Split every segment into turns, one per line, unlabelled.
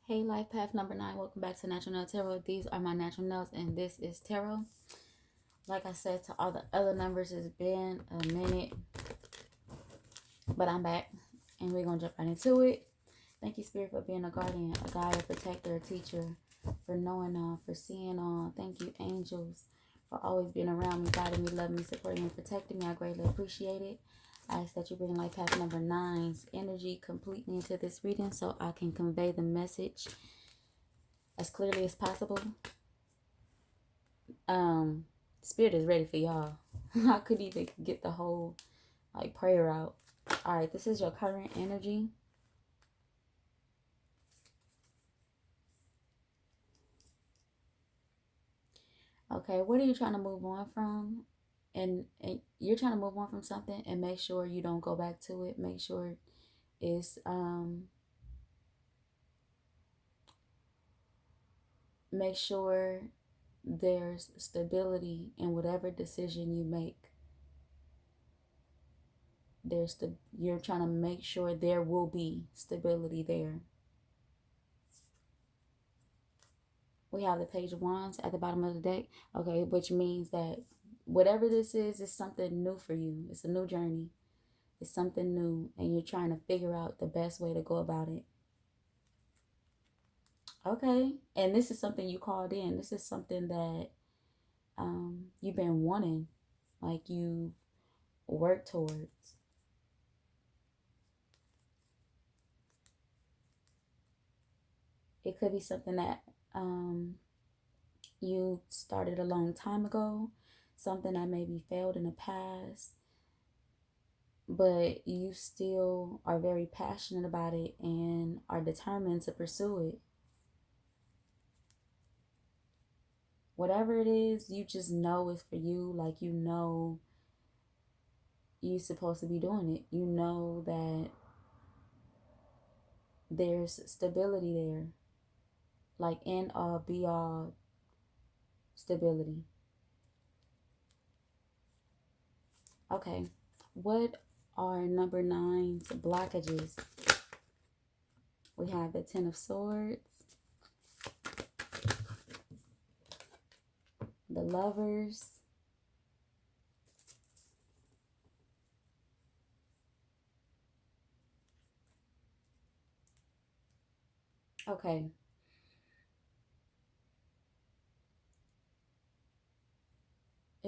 Hey, life path number 9. Welcome back to Natural Nail Tarot. These are my natural nails, and this is tarot. Like I said to all the other numbers, it's been a minute, but I'm back, and we're gonna jump right into it. Thank you, Spirit, for being a guardian, a guide, a protector, a teacher, for knowing all, for seeing all. Thank you, angels, for always being around me, guiding me, loving me, supporting me, protecting me. I greatly appreciate it. I ask that you bring life path number 9's energy completely into this reading so I can convey the message as clearly as possible. Spirit is ready for y'all. I couldn't even get the whole prayer out. All right, this is your current energy. Okay, what are you trying to move on from? And you're trying to move on from something and make sure you don't go back to it. Make sure it's make sure there's stability in whatever decision you make. You're trying to make sure there will be stability there. We have the Page of Wands at the bottom of the deck. Okay, which means that whatever this is something new for you. It's a new journey. It's something new, and you're trying to figure out the best way to go about it. Okay, and this is something you called in. This is something that you've been wanting, like you work towards. It could be something that you started a long time ago, something that maybe failed in the past, but you still are very passionate about it and are determined to pursue it. Whatever it is, you just know it's for you. Like, you know you're supposed to be doing it. You know that there's stability there, like end all be all stability. Okay, what are number 9's blockages? We have the Ten of Swords, the Lovers, okay.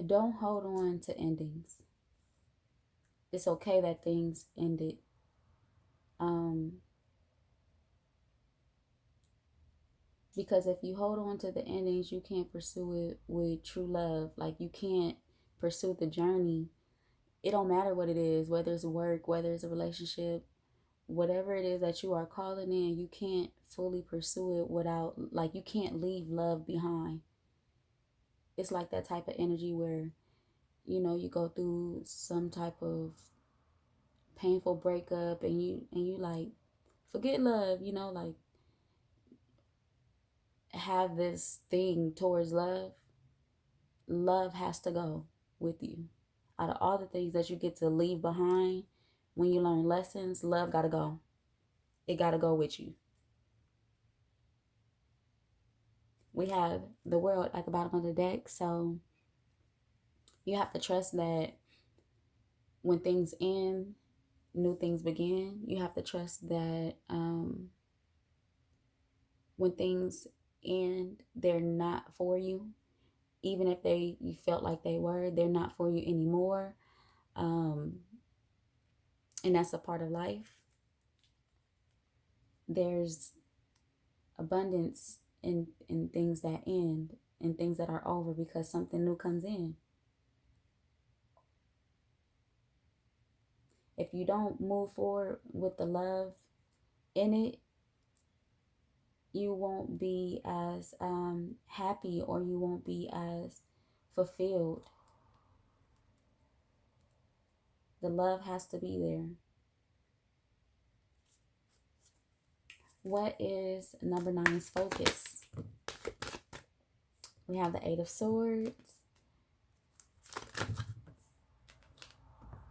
Don't hold on to endings. It's okay that things ended. Because if you hold on to the endings, you can't pursue it with true love. Like, you can't pursue the journey. It don't matter what it is, whether it's work, whether it's a relationship, whatever it is that you are calling in, you can't fully pursue it without, like, you can't leave love behind. It's like that type of energy where, you go through some type of painful breakup and you like forget love, like have this thing towards love. Love has to go with you. Out of all the things that you get to leave behind when you learn lessons, love gotta go. It gotta go with you. We have the World at the bottom of the deck, so you have to trust that when things end, new things begin. You have to trust that when things end, they're not for you. Even if you felt like they were, they're not for you anymore. And that's a part of life. There's abundance in things that end and things that are over because something new comes in. If you don't move forward with the love in it, you won't be as happy, or you won't be as fulfilled. The love has to be there. What is number 9's focus? We have the Eight of Swords,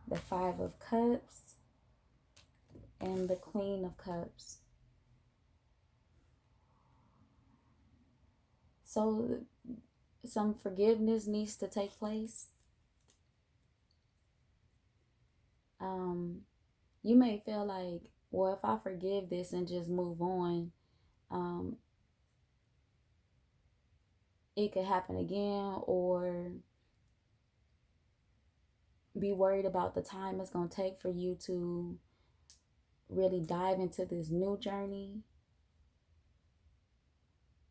the Five of Cups, and the Queen of Cups. So some forgiveness needs to take place. You may feel like, well, if I forgive this and just move on, um, it could happen again, or be worried about the time it's going to take for you to really dive into this new journey.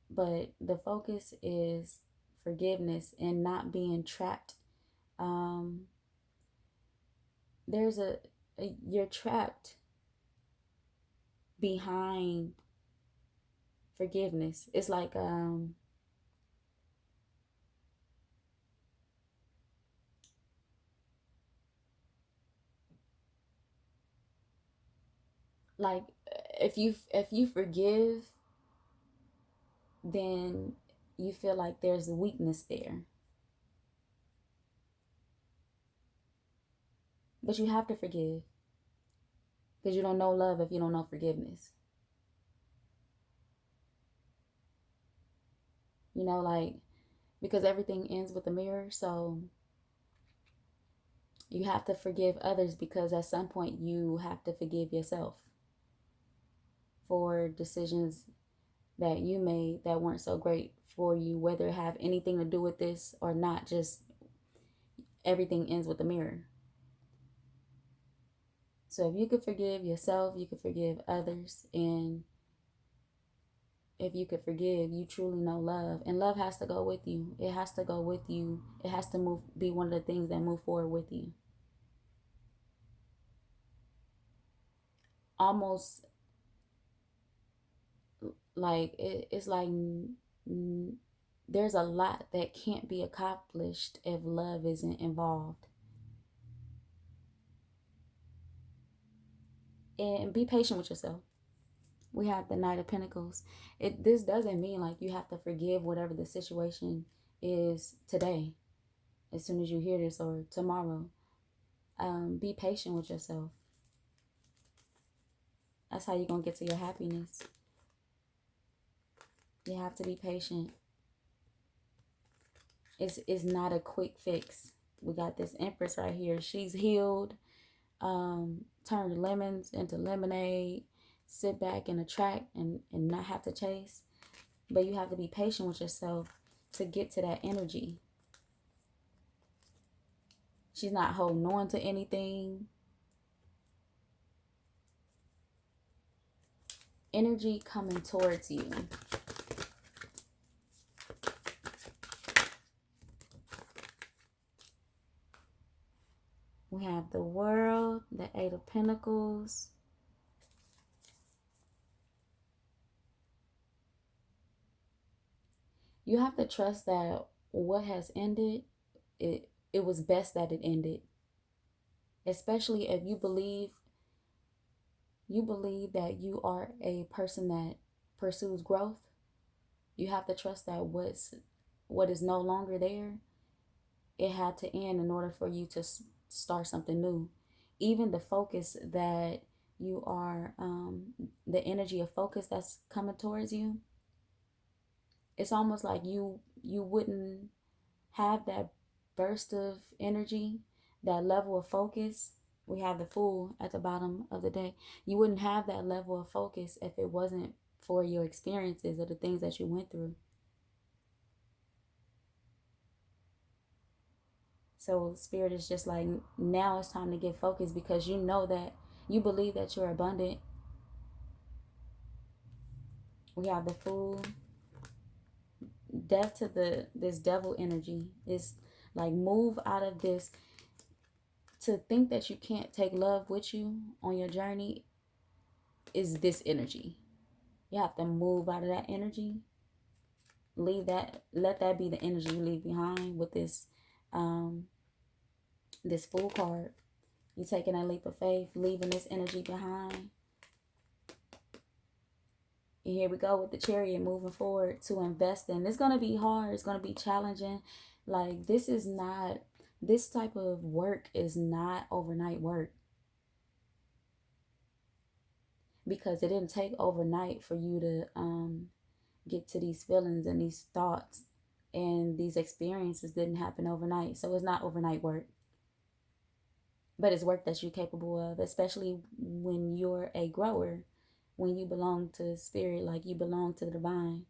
But the focus is forgiveness and not being trapped. Um, there's you're trapped behind forgiveness. It's like if you forgive, then you feel like there's a weakness there. But you have to forgive, because you don't know love if you don't know forgiveness. Like, because everything ends with a mirror, so you have to forgive others, because at some point you have to forgive yourself for decisions that you made that weren't so great for you, whether it have anything to do with this or not. Just everything ends with a mirror. So if you could forgive yourself, you could forgive others. And if you could forgive, you truly know love. And love has to go with you. It has to go with you. It has to be one of the things that move forward with you. Almost like it's like there's a lot that can't be accomplished if love isn't involved. And be patient with yourself. We have the Knight of Pentacles. This doesn't mean like you have to forgive whatever the situation is today, as soon as you hear this, or tomorrow. Be patient with yourself. That's how you're gonna get to your happiness. You have to be patient. It's not a quick fix. We got this Empress right here. She's healed. Turned lemons into lemonade. Sit back and attract, and not have to chase. But you have to be patient with yourself to get to that energy. She's not holding on to anything. Energy coming towards you. We have the World, the Eight of Pentacles. You have to trust that what has ended, it was best that it ended. Especially if you believe that you are a person that pursues growth. You have to trust that what is no longer there, it had to end in order for you to start something new. Even the focus that you are, the energy of focus that's coming towards you, it's almost like you wouldn't have that burst of energy, that level of focus. We have the Fool at the bottom of the deck. You wouldn't have that level of focus if it wasn't for your experiences or the things that you went through. So Spirit is just like, now it's time to get focused, because you know that you believe that you're abundant. We have the Fool. Death to this devil energy is like, move out of this. To think that you can't take love with you on your journey is this energy. You have to move out of that energy. Leave that. Let that be the energy you leave behind with this this Fool card. You taking a leap of faith, leaving this energy behind. And here we go with the Chariot, moving forward to invest in. It's going to be hard. It's going to be challenging. Like, this type of work is not overnight work. Because it didn't take overnight for you to get to these feelings and these thoughts, and these experiences didn't happen overnight. So it's not overnight work, but it's work that you're capable of, especially when you're a grower, when you belong to spirit, like you belong to the divine.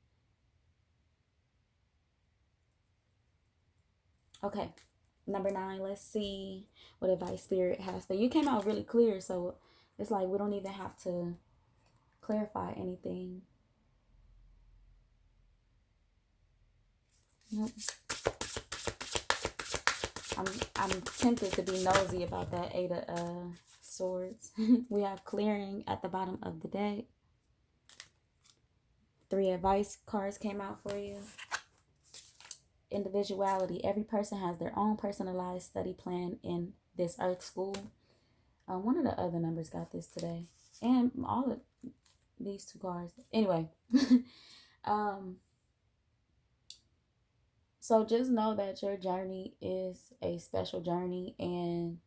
Okay, number 9, let's see what advice spirit has for you. You came out really clear, so it's like we don't even have to clarify anything. Nope. I'm tempted to be nosy about that 8 of swords. We have clearing at the bottom of the deck. 3 advice cards came out for you. Individuality. Every person has their own personalized study plan in this earth school. One of the other numbers got this today, and all of these 2 cards. Anyway, so just know that your journey is a special journey, and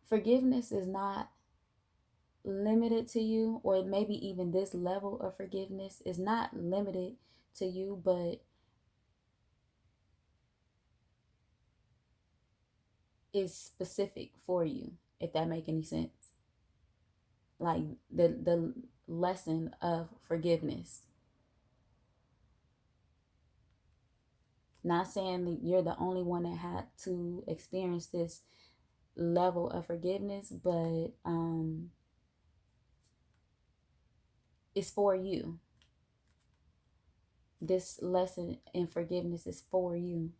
forgiveness is not limited to you, or maybe even this level of forgiveness is not limited to you, but is specific for you, if that make any sense. Like the lesson of forgiveness. Not saying that you're the only one that had to experience this level of forgiveness, but it's for you. This lesson in forgiveness is for you.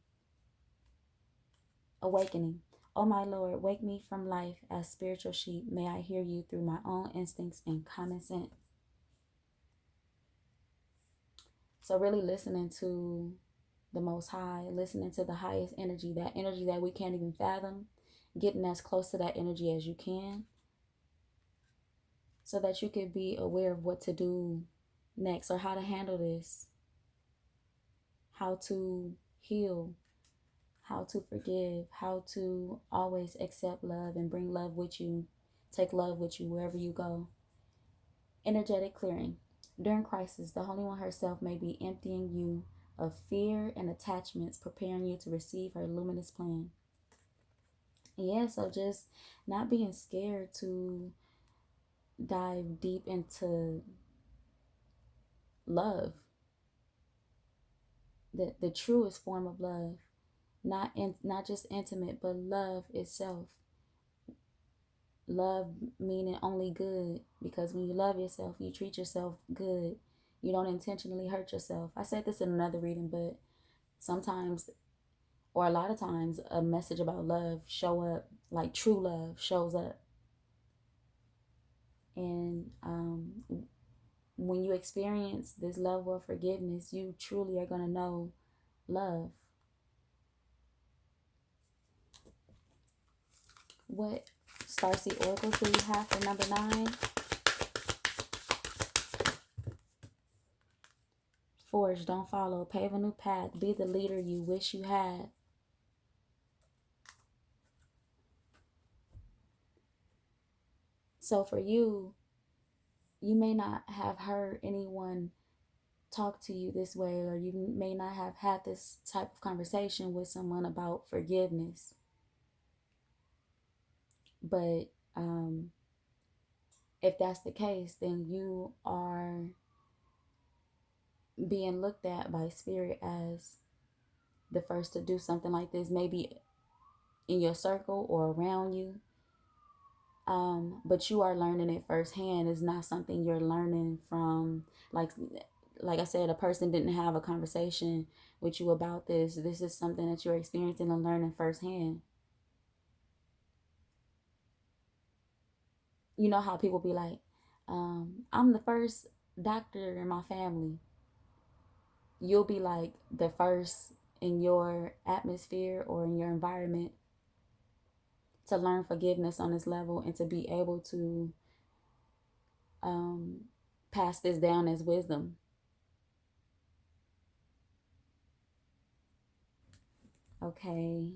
Awakening. Oh my Lord, wake me from life as spiritual sheep. May I hear you through my own instincts and common sense. So really listening to the Most High, listening to the highest energy that we can't even fathom, getting as close to that energy as you can, so that you can be aware of what to do next, or how to handle this, how to heal, how to forgive, how to always accept love and bring love with you, take love with you wherever you go. Energetic clearing. During crisis, the Holy One herself may be emptying you of fear and attachments, preparing you to receive her luminous plan. Yeah, so just not being scared to dive deep into love, the truest form of love, not just intimate, but love itself. Love meaning only good, because when you love yourself, you treat yourself good. You don't intentionally hurt yourself. I said this in another reading, but sometimes, or a lot of times, a message about love show up, like true love shows up. And when you experience this level of forgiveness, you truly are going to know love. What Starseed Oracles do you have for number 9? Forge, don't follow. Pave a new path. Be the leader you wish you had. So for you, you may not have heard anyone talk to you this way, or you may not have had this type of conversation with someone about forgiveness. But if that's the case, then you are being looked at by spirit as the first to do something like this, maybe in your circle or around you. But you are learning it firsthand. It's not something you're learning from, like I said, a person didn't have a conversation with you about this. This is something that you're experiencing and learning firsthand. You know how people be like, I'm the first doctor in my family. You'll be like the first in your atmosphere or in your environment to learn forgiveness on this level, and to be able to pass this down as wisdom. Okay.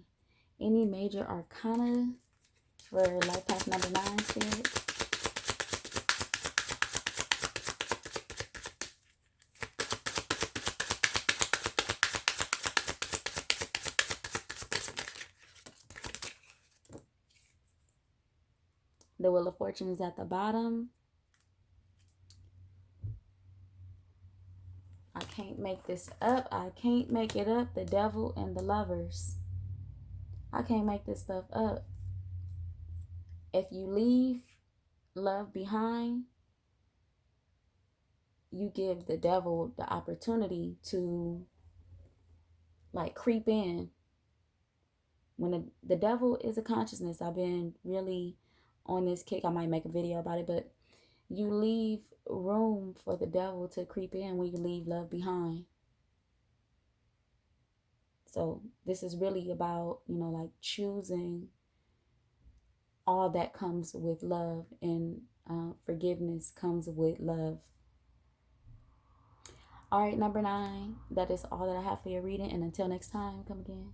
Any major arcana for life path number 9? Spirit. The Wheel of Fortune is at the bottom. I can't make this up. I can't make it up. The Devil and the Lovers. I can't make this stuff up. If you leave love behind, you give the devil the opportunity to like creep in. When the devil is a consciousness, I've been really on this kick. I might make a video about it, but you leave room for the devil to creep in when you leave love behind. So this is really about, like choosing all that comes with love, and forgiveness comes with love. All right, number 9, that is all that I have for your reading. And until next time, come again.